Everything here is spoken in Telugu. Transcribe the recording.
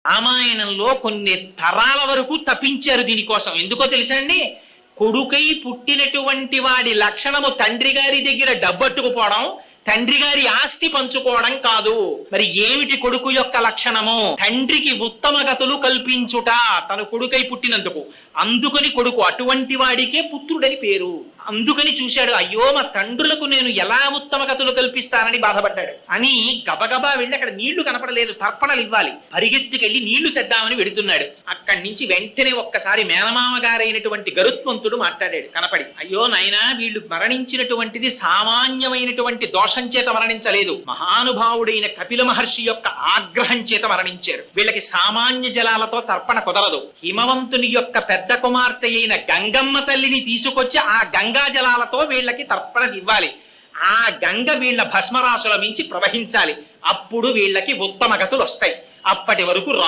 రామాయణంలో కొన్ని తరాల వరకు తప్పించారు దీనికోసం. ఎందుకో తెలుసా అండి? కొడుకై పుట్టినటువంటి వాడి లక్షణము తండ్రి గారి దగ్గర డబ్బట్టుకుపోవడం, తండ్రి గారి ఆస్తి పంచుకోవడం కాదు. మరి ఏమిటి కొడుకు యొక్క లక్షణము? తండ్రికి ఉత్తమ గతులు కల్పించుట, తన కొడుకై పుట్టినందుకు. అందుకని కొడుకు, అటువంటి వాడికే పుత్రుడని పేరు. అందుకని చూశాడు, అయ్యో మా తండ్రులకు నేను ఎలా ఉత్తమ గతులు కల్పిస్తానని బాధపడ్డాడు. అని గబగబా వెళ్ళి, అక్కడ నీళ్లు కనపడలేదు, తర్పణలు ఇవ్వాలి, పరిగెత్తుకెళ్ళి నీళ్లు తెద్దామని వెడుతున్నాడు. అక్కడి నుంచి వెంటనే ఒక్కసారి మేనమామ గారైనటువంటి గరుత్మంతుడు మాట్లాడాడు కనపడి, అయ్యో నాయనా, వీళ్ళు మరణించినటువంటిది సామాన్యమైనటువంటి దోషం చేత మరణించలేదు, మహానుభావుడైన కపిల మహర్షి యొక్క ఆగ్రహం చేత మరణించారు. వీళ్ళకి సామాన్య జలాలతో తర్పణ కుదరదు. హిమవంతుని యొక్క పెద్ద కుమార్తె అయిన గంగమ్మ తల్లిని తీసుకొచ్చి ఆ గంగా జలాలతో వీళ్ళకి తర్పణ ఇవ్వాలి. ఆ గంగ వీళ్ళ భస్మరాశుల మించి ప్రవహించాలి. అప్పుడు వీళ్ళకి ఉత్తమ గతులు వస్తాయి. అప్పటి వరకు